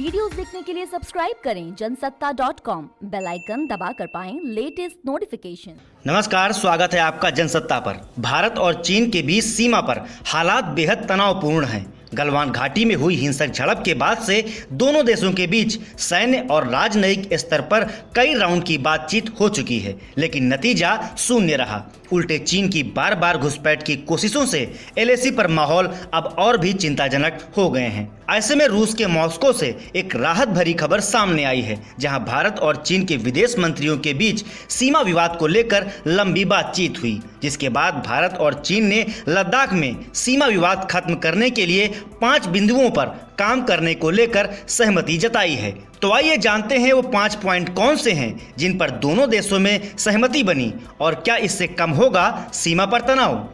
Videos देखने के लिए सब्सक्राइब करें जनसत्ता.com, बेल आइकन दबाकर पाएं लेटेस्ट नोटिफिकेशन। नमस्कार, स्वागत है आपका जनसत्ता पर। भारत और चीन के बीच सीमा पर हालात बेहद तनावपूर्ण हैं। गलवान घाटी में हुई हिंसक झड़प के बाद से दोनों देशों के बीच सैन्य और राजनयिक स्तर पर कई राउंड की बातचीत हो चुकी है, लेकिन नतीजा शून्य रहा। उल्टे चीन की बार बार घुसपैठ की कोशिशों से एलएसी पर माहौल अब और भी चिंताजनक हो गए हैं। ऐसे में रूस के मॉस्को से एक राहत भरी खबर सामने आई है, जहां भारत और चीन के विदेश मंत्रियों के बीच सीमा विवाद को लेकर लंबी बातचीत हुई, जिसके बाद भारत और चीन ने लद्दाख में सीमा विवाद खत्म करने के लिए 5 बिंदुओं पर काम करने को लेकर सहमति जताई है। तो आइए जानते हैं वो 5 पॉइंट कौन से हैं जिन पर दोनों देशों में सहमति बनी और क्या इससे कम होगा सीमा पर तनाव।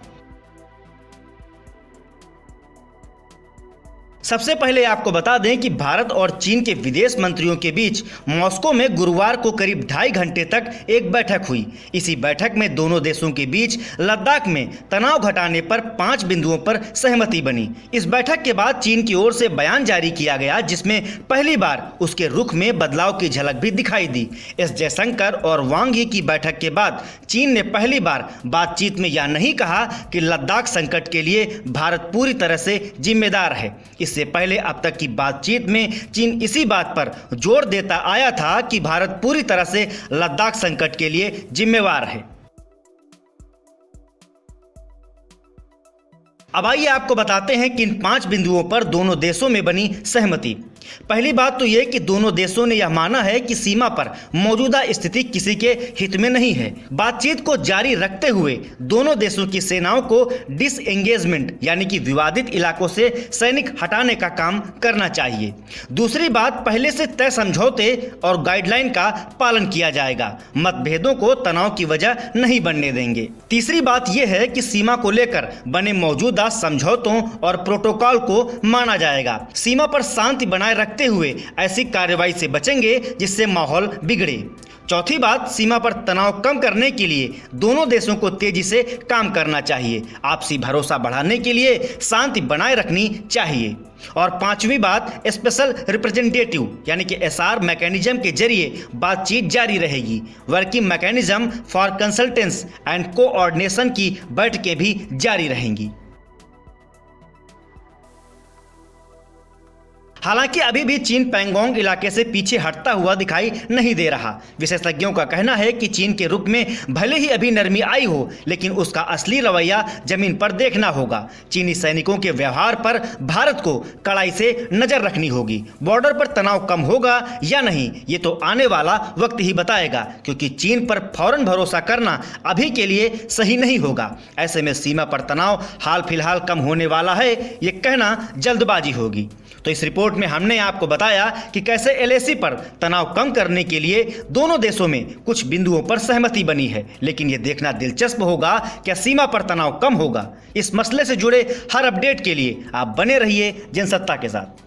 सबसे पहले आपको बता दें कि भारत और चीन के विदेश मंत्रियों के बीच मॉस्को में गुरुवार को करीब 2.5 घंटे तक एक बैठक हुई। इसी बैठक में दोनों देशों के बीच लद्दाख में तनाव घटाने पर 5 बिंदुओं पर सहमति बनी। इस बैठक के बाद चीन की ओर से बयान जारी किया गया, जिसमें पहली बार उसके रुख में बदलाव की झलक भी दिखाई दी। एस जयशंकर और वांग यी की बैठक के बाद चीन ने पहली बार बातचीत में यह नहीं कहा कि लद्दाख संकट के लिए भारत पूरी तरह से जिम्मेदार है। इससे पहले अब तक की बातचीत में चीन इसी बात पर जोर देता आया था कि भारत पूरी तरह से लद्दाख संकट के लिए जिम्मेवार है। अब आइए आपको बताते हैं कि इन 5 बिंदुओं पर दोनों देशों में बनी सहमति। पहली बात तो यह कि दोनों देशों ने यह माना है कि सीमा पर मौजूदा स्थिति किसी के हित में नहीं है। बातचीत को जारी रखते हुए दोनों देशों की सेनाओं को डिसएंगेजमेंट यानी कि विवादित इलाकों से सैनिक हटाने का काम करना चाहिए। दूसरी बात, पहले से तय समझौते और गाइडलाइन का पालन किया जाएगा। मतभेदों को तनाव की वजह नहीं बनने देंगे। तीसरी बात यह है कि सीमा को लेकर बने मौजूदा समझौतों और प्रोटोकॉल को माना जाएगा। सीमा पर शांति बनाए रखते हुए ऐसी कार्रवाई से बचेंगे जिससे माहौल बिगड़े। चौथी बात, सीमा पर तनाव कम करने के लिए दोनों देशों को तेजी से काम करना चाहिए। आपसी भरोसा बढ़ाने के लिए शांति बनाए रखनी चाहिए। और पांचवी बात, स्पेशल रिप्रेजेंटेटिव यानी कि एसआर मैकेनिज्म के जरिए बातचीत जारी रहेगी। Working mechanism for कंसल्टेंस and coordination की बैठकें भी जारी रहेंगी। हालांकि अभी भी चीन पैंगोंग इलाके से पीछे हटता हुआ दिखाई नहीं दे रहा। विशेषज्ञों का कहना है कि चीन के रुख में भले ही अभी नरमी आई हो, लेकिन उसका असली रवैया जमीन पर देखना होगा। चीनी सैनिकों के व्यवहार पर भारत को कड़ाई से नजर रखनी होगी। बॉर्डर पर तनाव कम होगा या नहीं, ये तो आने वाला वक्त ही बताएगा, क्योंकि चीन पर फौरन भरोसा करना अभी के लिए सही नहीं होगा। ऐसे में सीमा पर तनाव हाल फिलहाल कम होने वाला है, ये कहना जल्दबाजी होगी। तो इस रिपोर्ट में हमने आपको बताया कि कैसे एलएसी पर तनाव कम करने के लिए दोनों देशों में कुछ बिंदुओं पर सहमति बनी है, लेकिन यह देखना दिलचस्प होगा क्या सीमा पर तनाव कम होगा। इस मसले से जुड़े हर अपडेट के लिए आप बने रहिए जनसत्ता के साथ।